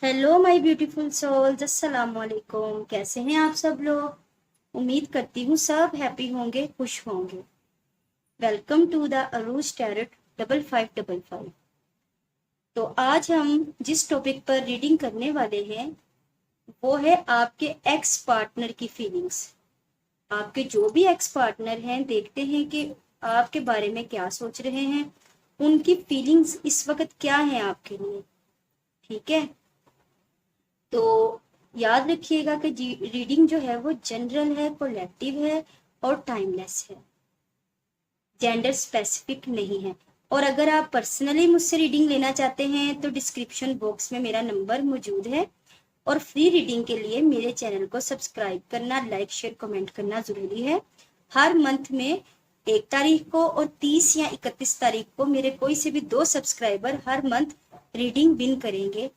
Hello my beautiful souls, अस्सलाम वालेकुम। कैसे हैं आप सब लोग? उम्मीद करती हूँ सब हैप्पी होंगे, खुश होंगे। Welcome to the Arooj tarot 5555। तो आज हम जिस टॉपिक पर रीडिंग करने वाले हैं वो है आपके एक्स पार्टनर की फीलिंग्स। आपके जो भी एक्स पार्टनर हैं, देखते हैं कि आपके बारे में क्या सोच रहे हैं, उनकी फीलिंग्स इस वक्त क्या है आपके लिए। ठीक है, तो याद रखिएगा कि रीडिंग जो है वो जनरल है, कोलेक्टिव है और टाइमलेस है, जेंडर स्पेसिफिक नहीं है। और अगर आप पर्सनली मुझसे रीडिंग लेना चाहते हैं तो डिस्क्रिप्शन बॉक्स में मेरा नंबर मौजूद है। और फ्री रीडिंग के लिए मेरे चैनल को सब्सक्राइब करना, लाइक शेयर कमेंट करना जरूरी है। हर मंथ में 1 तारीख को और 30 या 31 तारीख को मेरे कोई से भी 2 सब्सक्राइबर हर मंथ रीडिंग विन करेंगे।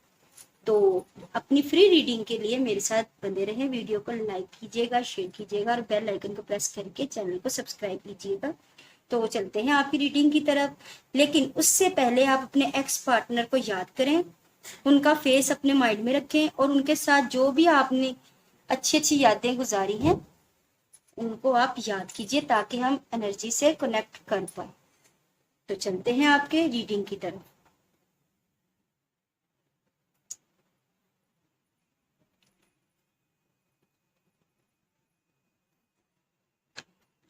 तो अपनी फ्री रीडिंग के लिए मेरे साथ बने रहें। वीडियो को लाइक कीजिएगा, शेयर कीजिएगा और बेल आइकन को प्रेस करके चैनल को सब्सक्राइब कीजिएगा। तो चलते हैं आपकी रीडिंग की तरफ। लेकिन उससे पहले आप अपने एक्स पार्टनर को याद करें, उनका फेस अपने माइंड में रखें और उनके साथ जो भी आपने अच्छी अच्छी यादें गुजारी हैं उनको आप याद कीजिए ताकि हम एनर्जी से कनेक्ट कर पाए। तो चलते हैं आपके रीडिंग की तरफ।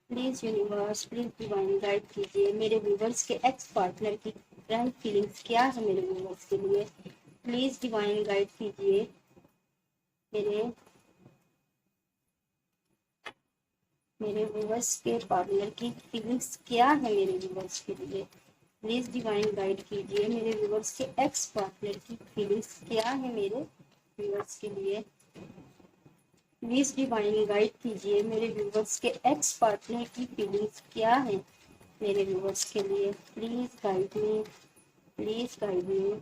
Please universe, please divine guide कीजिए मेरे व्यूवर्स के एक्स पार्टनर की करंट फीलिंग्स क्या है मेरे व्यूवर्स के लिए। प्लीज डिवाइन गाइड कीजिए मेरे मेरे व्यूवर्स के पार्टनर की फीलिंग्स क्या है मेरे व्यूवर्स के लिए। प्लीज डिवाइन गाइड कीजिए मेरे व्यूवर्स के एक्स पार्टनर की फीलिंग्स क्या है मेरे व्यूवर्स के लिए। प्लीज डिवाइन गाइड कीजिए मेरे व्यूवर्स के एक्स पार्टनर की फीलिंग्स क्या है मेरे व्यूवर्स के लिए। Please guide me, please guide me.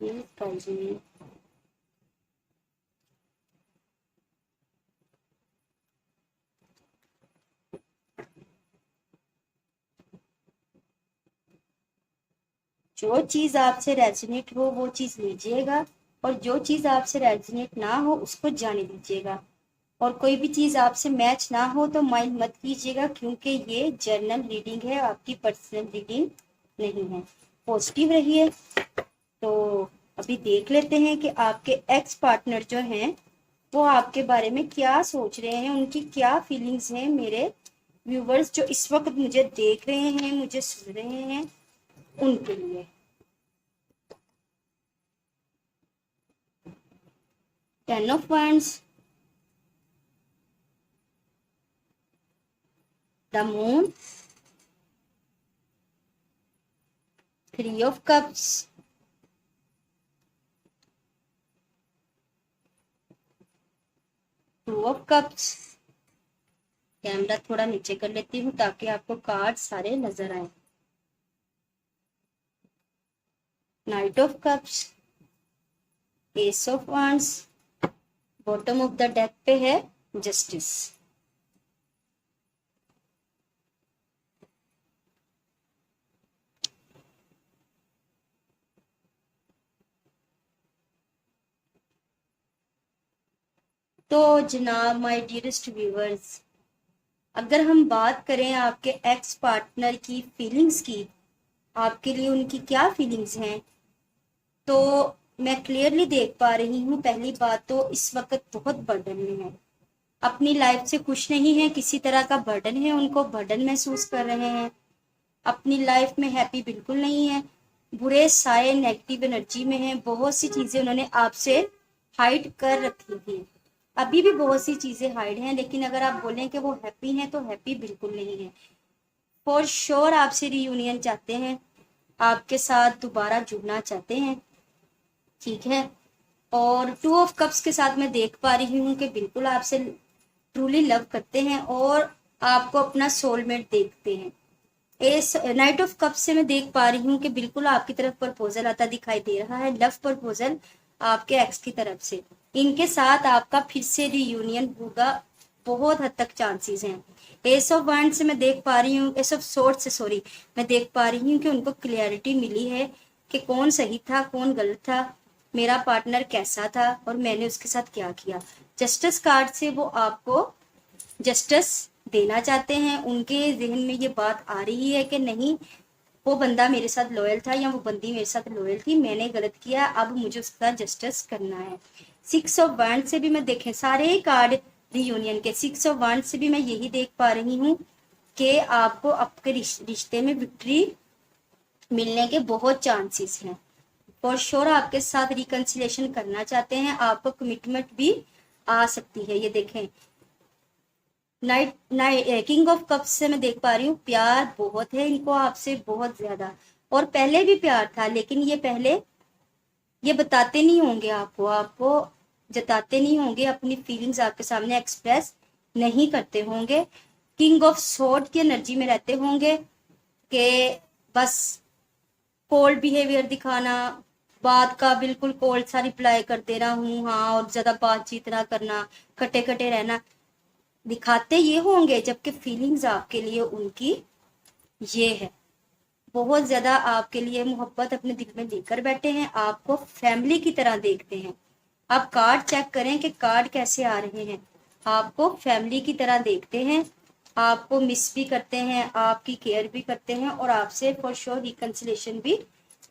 Please guide me. जो चीज आपसे रेजोनेट हो वो चीज लीजिएगा और जो चीज आपसे रेजोनेट ना हो उसको जाने दीजिएगा। और कोई भी चीज आपसे मैच ना हो तो माइंड मत कीजिएगा, क्योंकि ये जर्नल रीडिंग है, आपकी पर्सनल रीडिंग नहीं है। पॉजिटिव रहिए। तो अभी देख लेते हैं कि आपके एक्स पार्टनर जो हैं वो आपके बारे में क्या सोच रहे हैं, उनकी क्या फीलिंग्स हैं मेरे व्यूवर्स जो इस वक्त मुझे देख रहे हैं, मुझे सुन रहे हैं, उनके लिए। Ten of wands, the moon, 3 of cups, 2 of cups। Camera थोड़ा नीचे कर लेती हूँ ताकि आपको कार्ड सारे नजर आए। Knight of cups, Ace of wands, bottom of the deck पे है जस्टिस। तो जनाब माय डियरेस्ट व्यूवर्स, अगर हम बात करें आपके एक्स पार्टनर की फीलिंग्स की, आपके लिए उनकी क्या फीलिंग्स हैं, तो मैं क्लियरली देख पा रही हूँ। पहली बात तो इस वक्त बहुत बर्डन में है, अपनी लाइफ से खुश नहीं है, किसी तरह का बर्डन है, उनको बर्डन महसूस कर रहे हैं, अपनी लाइफ में हैप्पी बिल्कुल नहीं है, बुरे साए नेगेटिव एनर्जी में है। बहुत सी चीजें उन्होंने आपसे हाइड कर रखी थी, अभी भी बहुत सी चीजें हाइड हैं, लेकिन अगर आप बोलें कि वो हैप्पी हैं तो हैप्पी बिल्कुल नहीं है। फॉर श्योर आपसे रियूनियन चाहते हैं, आपके साथ दोबारा जुड़ना चाहते हैं। ठीक है, और 2 of cups के साथ मैं देख पा रही हूँ कि बिल्कुल आपसे ट्रूली लव करते हैं और आपको अपना सोलमेट देखते हैं। इस नाइट ऑफ कप से मैं देख पा रही हूँ कि बिल्कुल आपकी तरफ प्रपोजल आता दिखाई दे रहा है, लव प्रपोजल आपके एक्स की तरफ से। इनके साथ आपका फिर से रियूनियन होगा बहुत हद तक चांसेस हैं। एस ऑफ वैंड से मैं देख पा रही हूँ, एस ऑफ सोर्ड से सॉरी, मैं देख पा रही हूँ कि उनको क्लियरिटी मिली है कि कौन सही था कौन गलत था, मेरा पार्टनर कैसा था और मैंने उसके साथ क्या किया। जस्टिस कार्ड से वो आपको जस्टिस देना चाहते हैं। उनके जहन में ये बात आ रही है कि नहीं, वो बंदा मेरे साथ लॉयल था या वो बंदी मेरे साथ लॉयल थी, मैंने गलत किया, अब मुझे उसका जस्टिस करना है। सिक्स ऑफ वैंड से भी मैं देखें सारे कार्ड रीयूनियन के, सिक्स ऑफ वैंड से भी मैं यही देख पा रही हूँ कि आपको आपके रिश्ते में विक्ट्री मिलने के बहुत चांसेस हैं। फॉर श्योर आपके साथ रिकंसिलेशन करना चाहते हैं, आपको कमिटमेंट भी आ सकती है। ये देखें किंग ऑफ कप्स से मैं देख पा रही हूँ प्यार बहुत है इनको आपसे, बहुत ज्यादा, और पहले भी प्यार था, लेकिन ये पहले ये बताते नहीं होंगे आपको जताते नहीं होंगे, अपनी फीलिंग्स आपके सामने एक्सप्रेस नहीं करते होंगे। किंग ऑफ स्वॉर्ड की एनर्जी में रहते होंगे कि बस कोल्ड बिहेवियर दिखाना, बात का बिल्कुल कोल्ड सा रिप्लाई कर देना हूँ हाँ, और ज्यादा बातचीत ना करना, कटे कटे रहना, दिखाते ये होंगे, जबकि फीलिंग्स आपके लिए उनकी ये है, बहुत ज्यादा आपके लिए मोहब्बत अपने दिल में लेकर बैठे हैं, आपको फैमिली की तरह देखते हैं। आप कार्ड चेक करें कि कार्ड कैसे आ रहे हैं, आपको फैमिली की तरह देखते हैं, आपको मिस भी करते हैं, आपकी केयर भी करते हैं और आपसे फॉर श्योर रिकंसिलेशन भी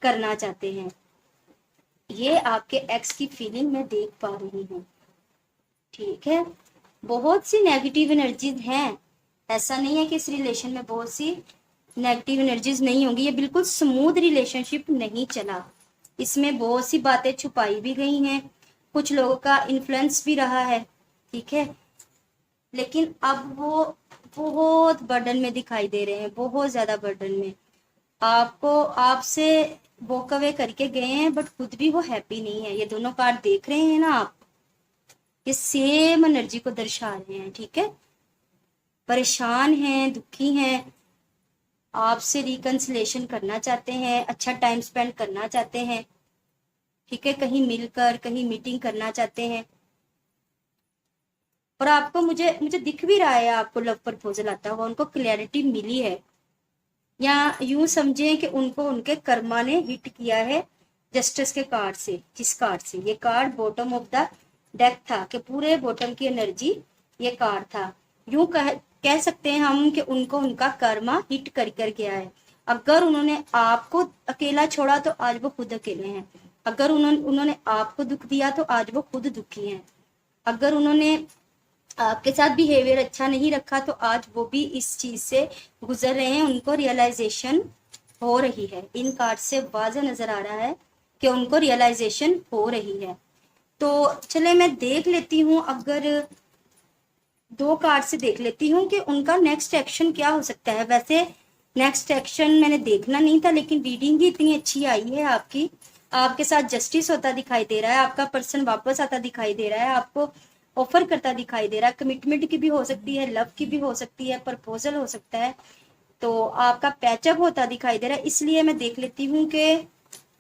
करना चाहते हैं। ये आपके एक्स की फीलिंग मैं देख पा रही हूँ। ठीक है, बहुत सी नेगेटिव एनर्जीज हैं, ऐसा नहीं है कि इस रिलेशन में बहुत सी नेगेटिव एनर्जीज नहीं होंगी। ये बिल्कुल स्मूथ रिलेशनशिप नहीं चला, इसमें बहुत सी बातें छुपाई भी गई हैं, कुछ लोगों का इन्फ्लुएंस भी रहा है। ठीक है, लेकिन अब वो बहुत बर्डन में दिखाई दे रहे हैं, बहुत ज्यादा बर्डन में। आपको आपसे वॉक अवे करके गए हैं, बट खुद भी वो हैप्पी नहीं है। ये दोनों कार्ड देख रहे हैं ना आप, ये सेम एनर्जी को दर्शा रहे हैं। ठीक है, परेशान हैं, दुखी हैं, आपसे रिकंसिलेशन करना चाहते हैं, अच्छा टाइम स्पेंड करना चाहते हैं। ठीक है, कहीं मिलकर कहीं मीटिंग करना चाहते हैं, और आपको मुझे मुझे दिख भी रहा है आपको लव प्रपोजल आता हुआ, उनको क्लैरिटी मिली है, या यूं समझें कि उनको उनके कर्मा ने हिट किया है जस्टिस के कार्ड से। जिस कार्ड से ये card bottom of the deck था, कि पूरे बॉटम की एनर्जी ये कार्ड था, यूं कह सकते हैं हम कि उनको उनका कर्मा हिट कर गया है। अगर उन्होंने आपको अकेला छोड़ा तो आज वो खुद अकेले हैं, अगर उन्होंने आपको दुख दिया तो आज वो खुद दुखी हैं, अगर उन्होंने आपके साथ बिहेवियर अच्छा नहीं रखा तो आज वो भी इस चीज से गुजर रहे हैं, उनको रियलाइजेशन हो रही है। इन कार्ड से वाज़ह नजर आ रहा है कि उनको रियलाइजेशन हो रही है। तो चले मैं देख लेती हूँ, अगर दो कार्ड से देख लेती हूँ कि उनका नेक्स्ट एक्शन क्या हो सकता है। वैसे नेक्स्ट एक्शन मैंने देखना नहीं था, लेकिन रीडिंग ही इतनी अच्छी आई है आपकी, आपके साथ जस्टिस होता दिखाई दे रहा है, आपका पर्सन वापस आता दिखाई दे रहा है, आपको ऑफर करता दिखाई दे रहा है, कमिटमेंट की भी हो सकती है, लव की भी हो सकती है, प्रपोजल हो सकता है, तो आपका पैचअप होता दिखाई दे रहा है। इसलिए मैं देख लेती हूँ कि,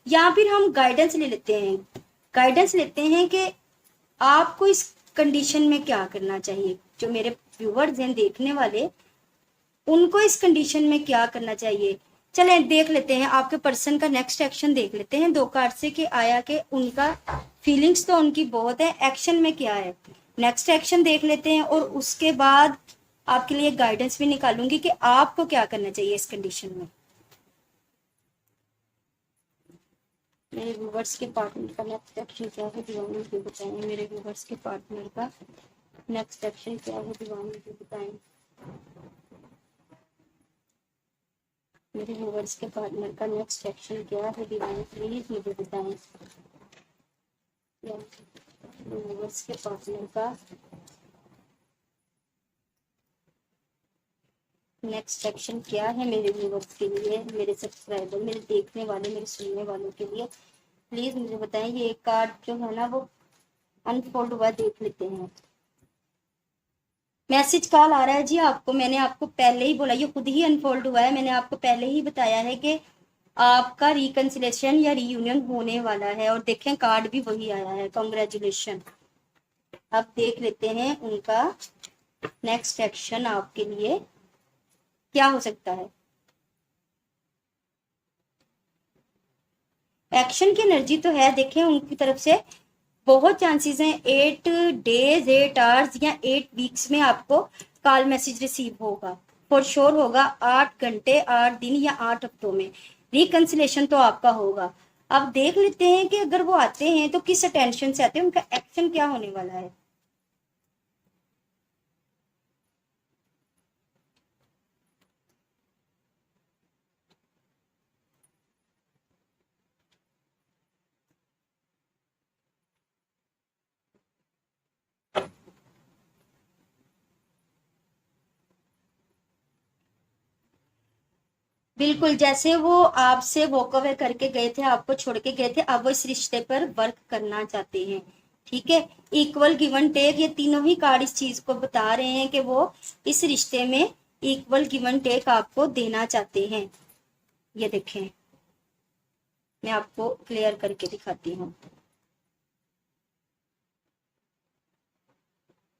या फिर हम गाइडेंस ले लेते हैं, गाइडेंस लेते हैं कि आपको इस कंडीशन में क्या करना चाहिए। जो मेरे व्यूवर्स हैं देखने वाले, उनको इस कंडीशन में क्या करना चाहिए। चलें देख लेते हैं, आपके पर्सन का नेक्स्ट एक्शन देख लेते हैं दो कार्ड से कि आया कि उनका फीलिंग्स तो उनकी बहुत है, एक्शन में क्या है। नेक्स्ट एक्शन देख लेते हैं और उसके बाद आपके लिए गाइडेंस भी निकालूंगी कि आपको क्या करना चाहिए इस कंडीशन में। मेरे व्यूवर्स के पार्टनर का नेक्स्ट एक्शन क्या है, दीवान मुझे बताएं। मेरे व्यूवर्स के पार्टनर का नेक्स्ट एक्शन क्या है, दीवान मुझे बताएं। मेरे व्यूवर्स के पार्टनर का नेक्स्ट एक्शन क्या है, दीवान प्लीज मुझे बताएं। व्यूवर्स के पार्टनर का नेक्स्ट एक्शन क्या है मेरे व्यूवर्स के लिए, मेरे सब्सक्राइबर, मेरे देखने वाले, मेरे सुनने वालों के लिए प्लीज मुझे बताएं। ये कार्ड जो है ना वो अनफोल्ड हुआ, देख लेते हैं। मैसेज कॉल आ रहा है जी आपको, मैंने आपको पहले ही बोला, ये खुद ही अनफोल्ड हुआ है, मैंने आपको पहले ही बताया है कि आपका रिकंसिलेशन या रीयूनियन होने वाला है, और देखें कार्ड भी वही आया है, कॉन्ग्रेचुलेशन। अब देख लेते हैं उनका नेक्स्ट एक्शन आपके लिए क्या हो सकता है? एक्शन की एनर्जी तो है, देखें उनकी तरफ से बहुत चांसेस हैं 8 डेज 8 आवर्स या 8 वीक्स में आपको कॉल मैसेज रिसीव होगा, फॉर श्योर होगा। 8 घंटे 8 दिन या 8 हफ्तों में रिकंसिलेशन तो आपका होगा। अब देख लेते हैं कि अगर वो आते हैं तो किस अटेंशन से आते हैं, उनका एक्शन क्या होने वाला है। बिल्कुल, जैसे वो आपसे वॉक अवे करके गए थे, आपको छोड़ के गए थे, अब वो इस रिश्ते पर वर्क करना चाहते हैं। ठीक है, इक्वल गिव एंड टेक, ये तीनों ही कार्ड इस चीज को बता रहे हैं कि वो इस रिश्ते में इक्वल गिव एंड टेक आपको देना चाहते हैं। ये देखें, मैं आपको क्लियर करके दिखाती हूँ।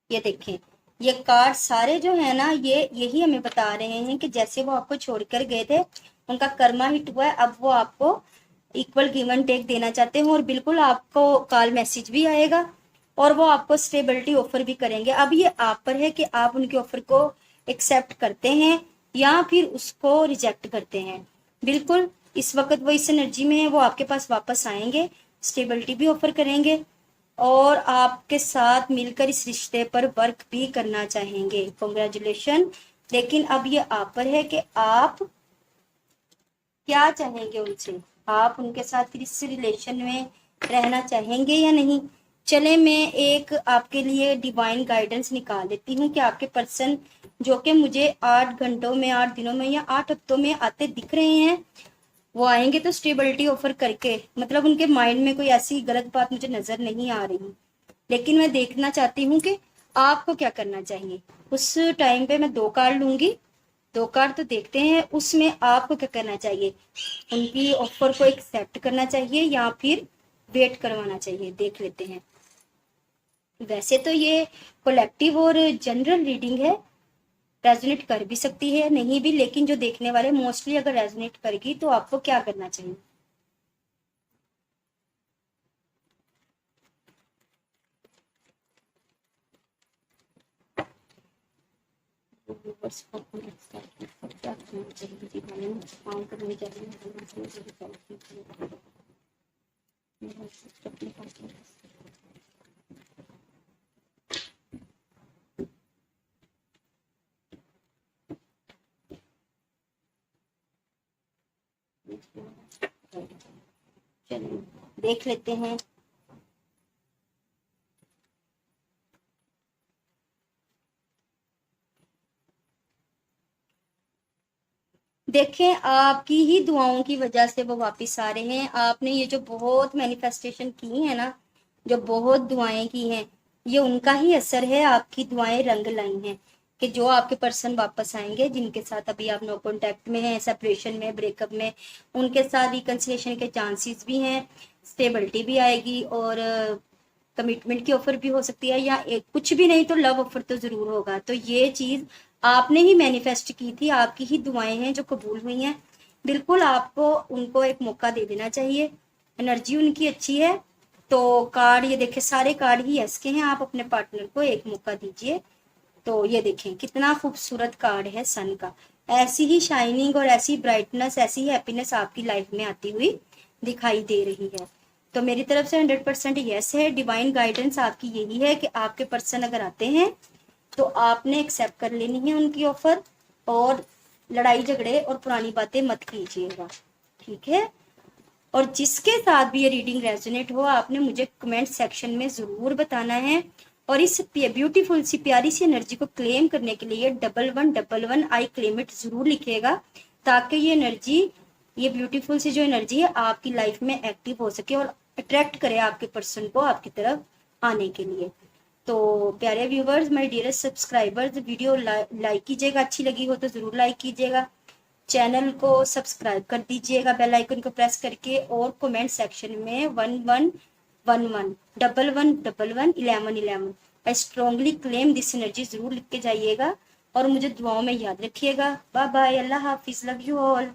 ये देखें, ये कार्ड सारे जो है ना, ये यही हमें बता रहे हैं कि जैसे वो आपको छोड़कर गए थे, उनका कर्मा हिट हुआ है, अब वो आपको इक्वल गिव एंड टेक देना चाहते हैं, और बिल्कुल आपको कॉल मैसेज भी आएगा और वो आपको स्टेबिलिटी ऑफर भी करेंगे। अब ये आप पर है कि आप उनके ऑफर को एक्सेप्ट करते हैं या फिर उसको रिजेक्ट करते हैं। बिल्कुल इस वक्त वो इस एनर्जी में है, वो आपके पास वापस आएंगे, स्टेबिलिटी भी ऑफर करेंगे और आपके साथ मिलकर इस रिश्ते पर वर्क भी करना चाहेंगे। कॉन्ग्रेचुलेशन। लेकिन अब ये आप पर है कि आप क्या चाहेंगे उनसे, आप उनके साथ इस रिलेशन में रहना चाहेंगे या नहीं। चले मैं एक आपके लिए डिवाइन गाइडेंस निकाल देती हूँ कि आपके पर्सन जो कि मुझे 8 घंटों में 8 दिनों में या 8 हफ्तों में आते दिख रहे हैं, वो आएंगे तो स्टेबिलिटी ऑफर करके, मतलब उनके माइंड में कोई ऐसी गलत बात मुझे नजर नहीं आ रही। लेकिन मैं देखना चाहती हूँ कि आपको क्या करना चाहिए। उस टाइम पे मैं 2 कार्ड लूंगी, 2 कार्ड तो देखते हैं उसमें आपको क्या करना चाहिए। उनकी ऑफर को एक्सेप्ट करना चाहिए या फिर वेट करवाना चाहिए, देख लेते हैं। वैसे तो ये कलेक्टिव और जनरल रीडिंग है, रेजोनेट कर भी सकती है नहीं भी, लेकिन जो देखने वाले मोस्टली अगर रेजोनेट करेगी तो आपको क्या करना चाहिए। क्या करना चाहिए जीवन में, काम करनी चाहिए। चलिए देख लेते हैं। देखें, आपकी ही दुआओं की वजह से वो वापस आ रहे हैं। आपने ये जो बहुत मैनिफेस्टेशन की है ना, जो बहुत दुआएं की हैं, ये उनका ही असर है। आपकी दुआएं रंग लाई हैं कि जो आपके पर्सन वापस आएंगे, जिनके साथ अभी आप नो कॉन्टेक्ट में हैं, सेपरेशन में, ब्रेकअप में, उनके साथ रिकंसिलेशन के चांसेस भी हैं, स्टेबिलिटी भी आएगी और कमिटमेंट की ऑफर भी हो सकती है, या कुछ भी नहीं तो लव ऑफर तो जरूर होगा। तो ये चीज आपने ही मैनिफेस्ट की थी, आपकी ही दुआएं हैं जो कबूल हुई हैं। बिल्कुल आपको उनको एक मौका दे देना चाहिए, एनर्जी उनकी अच्छी है। तो कार्ड ये देखें, सारे कार्ड ही यस के हैं, आप अपने पार्टनर को एक मौका दीजिए। तो ये देखें कितना खूबसूरत कार्ड है सन का। ऐसी ही शाइनिंग और ऐसी ब्राइटनेस, ऐसी ही हैप्पीनेस आपकी लाइफ में आती हुई दिखाई दे रही है। तो मेरी तरफ से 100% यस है। डिवाइन गाइडेंस आपकी यही है कि आपके पर्सन अगर आते हैं तो आपने एक्सेप्ट कर लेनी है उनकी ऑफर, और लड़ाई झगड़े और पुरानी बातें मत कीजिएगा, ठीक है। और जिसके साथ भी ये रीडिंग रेजोनेट हो, आपने मुझे कमेंट सेक्शन में जरूर बताना है। और इस ब्यूटीफुल सी प्यारी सी एनर्जी को क्लेम करने के लिए 1111 आई क्लेम इट जरूर लिखिएगा, ताकि ये एनर्जी, ये ब्यूटीफुल सी जो एनर्जी है आपकी लाइफ में एक्टिव हो सके और अट्रैक्ट करे आपके पर्सन को आपकी तरफ आने के लिए। तो प्यारे viewers, my dearest subscribers, video like कीजिएगा, अच्छी लगी हो तो जरूर लाइक कीजिएगा, चैनल को सब्सक्राइब कर दीजिएगा बेल आइकन को प्रेस करके, और कमेंट सेक्शन में 1111 1111 1111 आई स्ट्रॉन्गली क्लेम दिस एनर्जी ज़रूर लिख के जाइएगा और मुझे दुआओं में याद रखिएगा। बाय बाय, अल्लाह हाफिज़, लव यू ऑल।